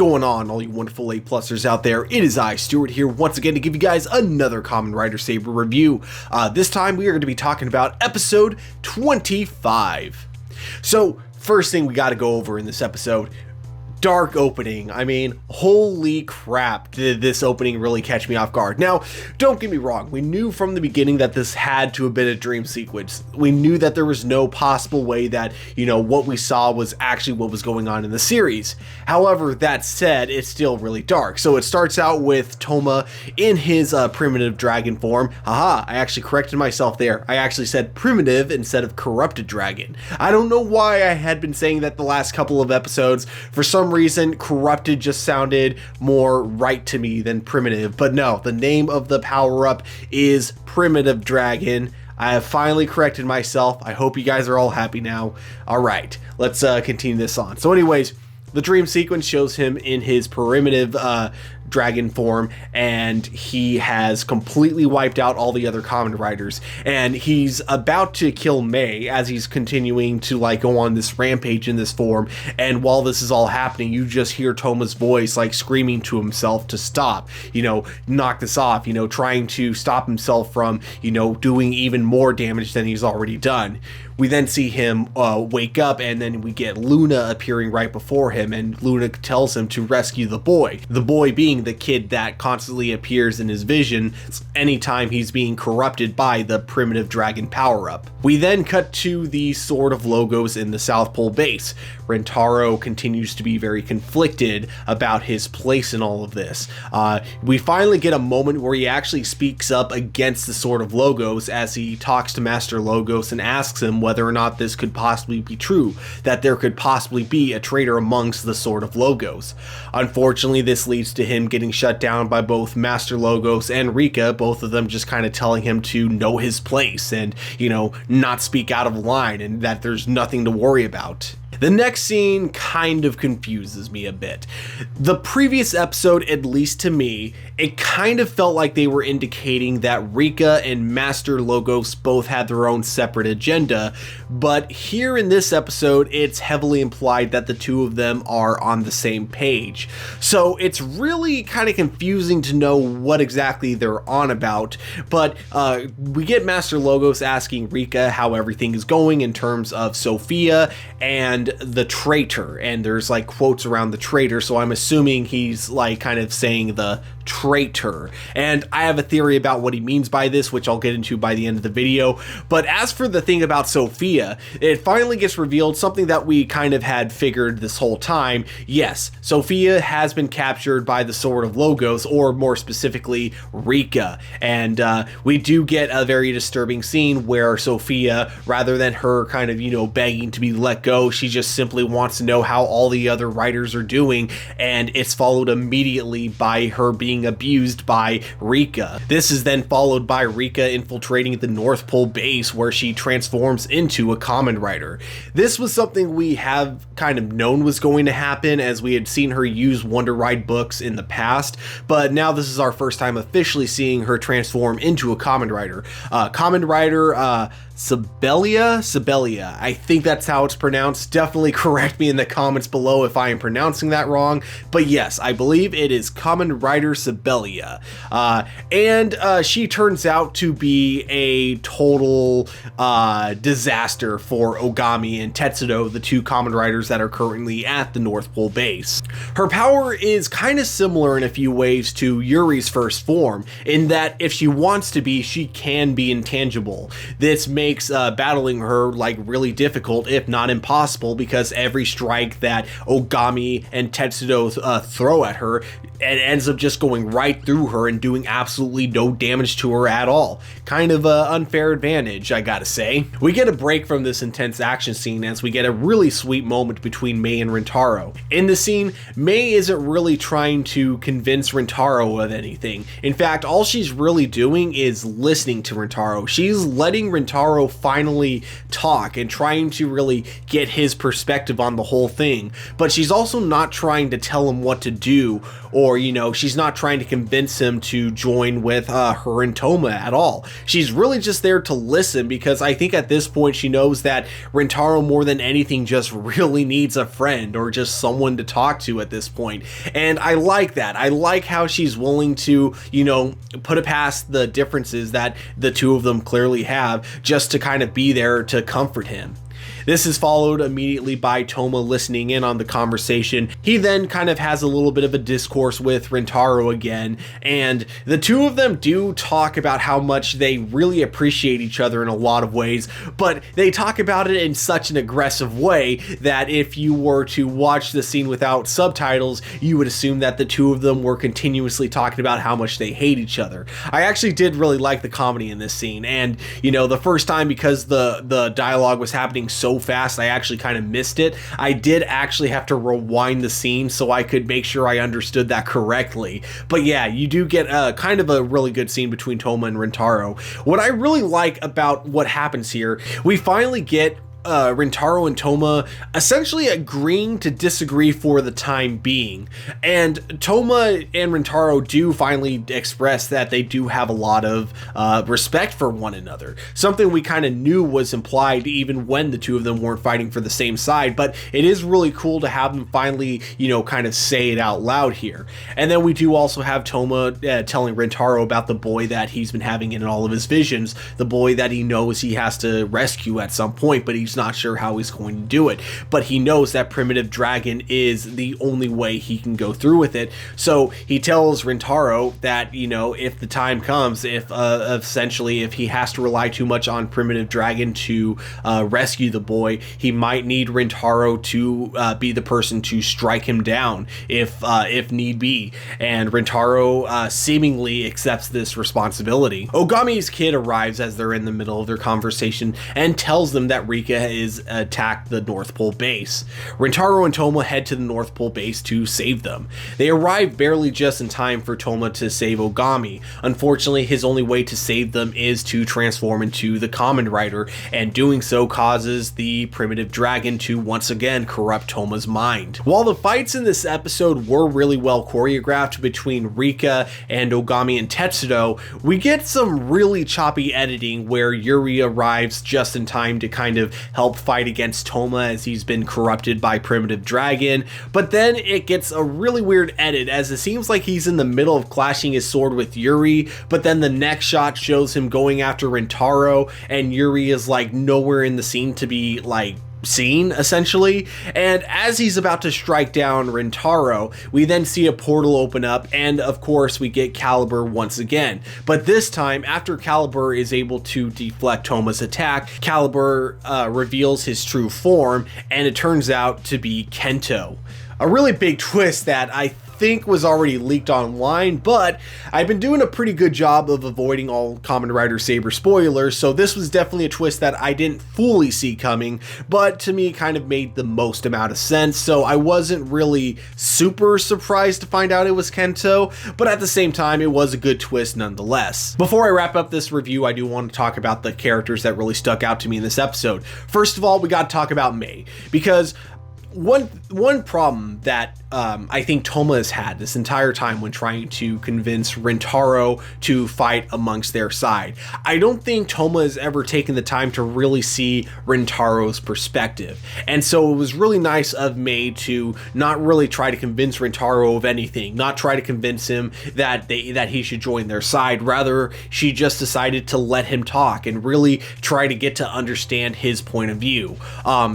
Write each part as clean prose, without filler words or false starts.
going on, all you wonderful A-plusers out there? It is I, Stuart, here once again to give you guys another Kamen Rider Saber review. This time we are going to be talking about episode 25. So, first thing we got to go over in this episode, dark opening. I mean, holy crap, did this opening really catch me off guard. Now, don't get me wrong, we knew from the beginning that this had to have been a dream sequence. We knew that there was no possible way that, what we saw was actually what was going on in the series. However, that said, it's still really dark. So it starts out with Toma in his primitive dragon form. Haha, I actually corrected myself there. I actually said primitive instead of corrupted dragon. I don't know why I had been saying that the last couple of episodes. For some reason, corrupted just sounded more right to me than primitive, but no, the name of the power-up is primitive dragon. I have finally corrected myself. I hope you guys are all happy now. All right, let's continue this on. So anyways, the dream sequence shows him in his primitive dragon form, and he has completely wiped out all the other Kamen Riders, and he's about to kill Mei as he's continuing to go on this rampage in this form. And while this is all happening, you just hear Toma's voice screaming to himself to stop, knock this off, trying to stop himself from doing even more damage than he's already done. We then see him wake up, and then we get Luna appearing right before him, and Luna tells him to rescue the boy being the kid that constantly appears in his vision anytime he's being corrupted by the primitive dragon power-up. We then cut to the Sword of Logos in the South Pole base. Rentaro continues to be very conflicted about his place in all of this. We finally get a moment where he actually speaks up against the Sword of Logos as he talks to Master Logos and asks him whether or not this could possibly be true, that there could possibly be a traitor amongst the Sword of Logos. Unfortunately, this leads to him getting shut down by both Master Logos and Rika, both of them just kind of telling him to know his place and, not speak out of line, and that there's nothing to worry about. The next scene kind of confuses me a bit. The previous episode, at least to me, it kind of felt like they were indicating that Rika and Master Logos both had their own separate agenda, but here in this episode, it's heavily implied that the two of them are on the same page. So it's really kind of confusing to know what exactly they're on about, but we get Master Logos asking Rika how everything is going in terms of Sophia and the traitor, and there's quotes around the traitor, so I'm assuming he's kind of saying the traitor, and I have a theory about what he means by this, which I'll get into by the end of the video. But as for the thing about Sophia, it finally gets revealed, something that we kind of had figured this whole time. Yes, Sophia has been captured by the Sword of Logos, or more specifically Rika, and we do get a very disturbing scene where Sophia, rather than her kind of begging to be let go, she just simply wants to know how all the other riders are doing, and it's followed immediately by her being abused by Rika. This is then followed by Rika infiltrating the North Pole base, where she transforms into a Kamen Rider. This was something we have kind of known was going to happen, as we had seen her use Wonder Ride books in the past, but now this is our first time officially seeing her transform into a Kamen Rider. Kamen Rider Sibelia, I think that's how it's pronounced. Definitely correct me in the comments below if I am pronouncing that wrong, but yes, I believe it is Kamen Rider Sibelia, and she turns out to be a total disaster for Ogami and Tetsudo, the two Kamen Riders that are currently at the North Pole base. Her power is kind of similar in a few ways to Yuri's first form, in that if she wants to be, she can be intangible. This makes battling her really difficult, if not impossible, because every strike that Ogami and Tetsudo throw at her, it ends up just going right through her and doing absolutely no damage to her at all. Kind of an unfair advantage, I gotta say. We get a break from this intense action scene as we get a really sweet moment between Mei and Rentaro. In the scene, Mei isn't really trying to convince Rentaro of anything. In fact, all she's really doing is listening to Rentaro. She's letting Rentaro Rintaro finally talk and trying to really get his perspective on the whole thing. But she's also not trying to tell him what to do, or, you know, she's not trying to convince him to join with her and Toma at all. She's really just there to listen, because I think at this point she knows that Rintaro more than anything just really needs a friend or just someone to talk to at this point. And I like that. I like how she's willing to, you know, put it past the differences that the two of them clearly have, just to kind of be there to comfort him. This is followed immediately by Toma listening in on the conversation. He then kind of has a little bit of a discourse with Rintaro again, and the two of them do talk about how much they really appreciate each other in a lot of ways, but they talk about it in such an aggressive way that if you were to watch the scene without subtitles, you would assume that the two of them were continuously talking about how much they hate each other. I actually did really like the comedy in this scene, and, you know, the first time, because the dialogue was happening so fast, I actually kind of missed it. I did actually have to rewind the scene so I could make sure I understood that correctly. But yeah, you do get kind of a really good scene between Toma and Rintaro. What I really like about what happens here, we finally get Rintaro and Toma essentially agreeing to disagree for the time being, and Toma and Rintaro do finally express that they do have a lot of respect for one another, something we kind of knew was implied even when the two of them weren't fighting for the same side, but it is really cool to have them finally, you know, kind of say it out loud here. And then we do also have Toma telling Rintaro about the boy that he's been having in all of his visions, the boy that he knows he has to rescue at some point, but he's not sure how he's going to do it, but he knows that Primitive Dragon is the only way he can go through with it. So he tells Rintaro that, you know, if the time comes, if essentially if he has to rely too much on Primitive Dragon to rescue the boy, he might need Rintaro to be the person to strike him down if need be. And Rintaro seemingly accepts this responsibility. Ogami's kid arrives as they're in the middle of their conversation and tells them that Rika is attacked the North Pole base. Rintaro and Toma head to the North Pole base to save them. They arrive barely just in time for Toma to save Ogami. Unfortunately, his only way to save them is to transform into the Kamen Rider, and doing so causes the Primitive Dragon to once again corrupt Toma's mind. While the fights in this episode were really well choreographed between Rika and Ogami and Tetsudo, we get some really choppy editing where Yuri arrives just in time to kind of help fight against Toma as he's been corrupted by Primitive Dragon, but then it gets a really weird edit as it seems like he's in the middle of clashing his sword with Yuri, but then the next shot shows him going after Rintaro, and Yuri is like nowhere in the scene to be like seen, essentially. And as he's about to strike down Rintaro, we then see a portal open up, and of course we get Caliber once again. But this time, after Caliber is able to deflect Toma's attack, Caliber reveals his true form, and it turns out to be Kento. A really big twist that I think was already leaked online, but I've been doing a pretty good job of avoiding all Kamen Rider Saber spoilers, so this was definitely a twist that I didn't fully see coming, but to me kind of made the most amount of sense, so I wasn't really super surprised to find out it was Kento, but at the same time it was a good twist nonetheless. Before I wrap up this review, I do want to talk about the characters that really stuck out to me in this episode. First of all, we got to talk about Mei, because one problem that I think Toma has had this entire time when trying to convince Rintaro to fight amongst their side, I don't think Toma has ever taken the time to really see Rintaro's perspective. And so it was really nice of Mei to not really try to convince Rintaro of anything, not try to convince him that he should join their side. Rather, she just decided to let him talk and really try to get to understand his point of view.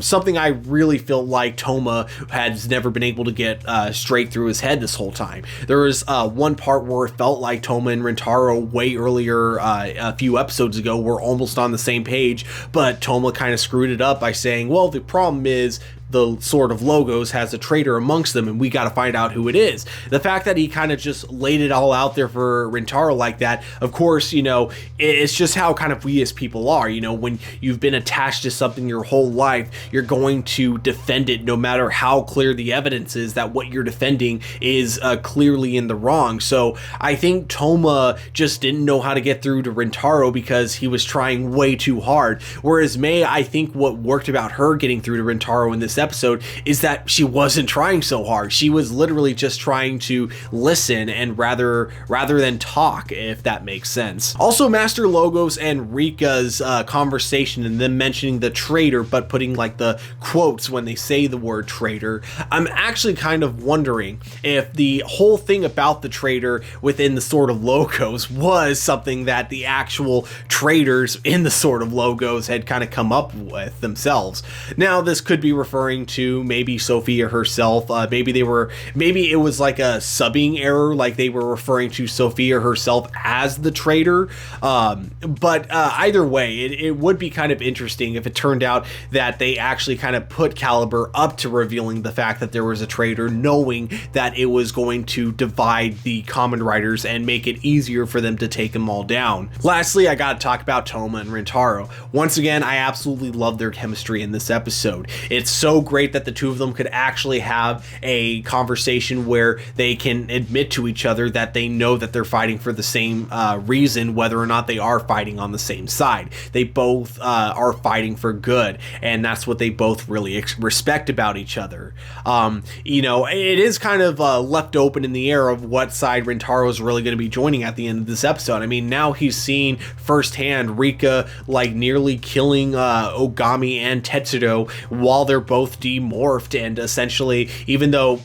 Something I really feel like Toma has never been able to get straight through his head this whole time. There was one part where it felt like Toma and Rintaro way earlier, a few episodes ago, were almost on the same page, but Toma kind of screwed it up by saying, well, the problem is the Sword of Logos has a traitor amongst them, and we got to find out who it is. The fact that he kind of just laid it all out there for Rintaro like that, of course, you know, it's just how kind of we as people are. You know, when you've been attached to something your whole life, you're going to defend it no matter how clear the evidence is that what you're defending is clearly in the wrong. So I think Toma just didn't know how to get through to Rintaro because he was trying way too hard. Whereas Mei, I think what worked about her getting through to Rintaro in this episode is that she wasn't trying so hard. She was literally just trying to listen and rather than talk, if that makes sense. Also, Master Logos and Rika's conversation and them mentioning the traitor but putting like the quotes when they say the word traitor, I'm actually kind of wondering if the whole thing about the traitor within the Sword of Logos was something that the actual traitors in the Sword of Logos had kind of come up with themselves. Now, this could be referring to maybe Sophia herself. Maybe it was like a subbing error, like they were referring to Sophia herself as the traitor. But either way, it would be kind of interesting if it turned out that they actually kind of put Caliber up to revealing the fact that there was a traitor, knowing that it was going to divide the Kamen Riders and make it easier for them to take them all down. Lastly, I gotta talk about Toma and Rintaro. Once again, I absolutely love their chemistry in this episode. It's so great that the two of them could actually have a conversation where they can admit to each other that they know that they're fighting for the same reason, whether or not they are fighting on the same side. They both are fighting for good, and that's what they both really respect about each other. You know, it is kind of left open in the air of what side Rintaro is really going to be joining at the end of this episode. I mean, now he's seen firsthand Rika like nearly killing Ogami and Tetsudo while they're both demorphed, and essentially, even though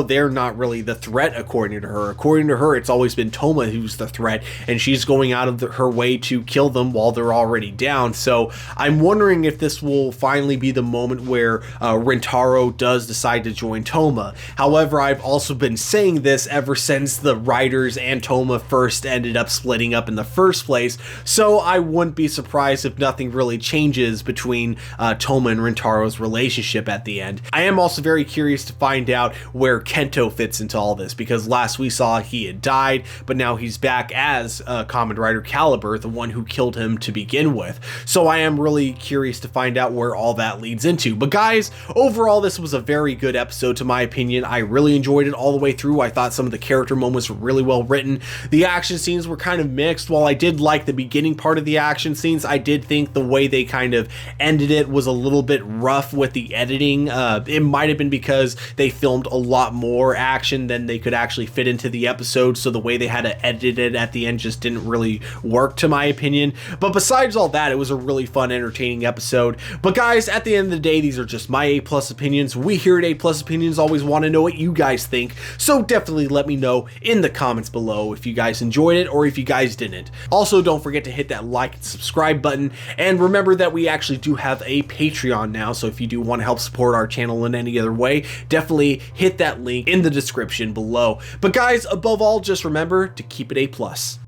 they're not really the threat according to her, it's always been Toma who's the threat, and she's going out of her way to kill them while they're already down. So I'm wondering if this will finally be the moment where Rintaro does decide to join Toma. However, I've also been saying this ever since the Riders and Toma first ended up splitting up in the first place, so I wouldn't be surprised if nothing really changes between Toma and Rintaro's relationship at the end. I am also very curious to find out where Kento fits into all this, because last we saw he had died, but now he's back as Kamen Rider Caliber, the one who killed him to begin with. So I am really curious to find out where all that leads into. But guys, overall this was a very good episode to my opinion. I really enjoyed it all the way through. I thought some of the character moments were really well written. The action scenes were kind of mixed. While I did like the beginning part of the action scenes, I did think the way they kind of ended it was a little bit rough with the editing. It might have been because they filmed a lot more action than they could actually fit into the episode, so the way they had to edit it at the end just didn't really work to my opinion. But besides all that, it was a really fun, entertaining episode. But guys, at the end of the day, these are just my A+ opinions. We here at A+ Opinions always want to know what you guys think, so definitely let me know in the comments below if you guys enjoyed it or if you guys didn't. Also, don't forget to hit that like and subscribe button, and remember that we actually do have a Patreon now, so if you do want to help support our channel in any other way, definitely hit that link in the description below. But guys, above all, just remember to keep it A+.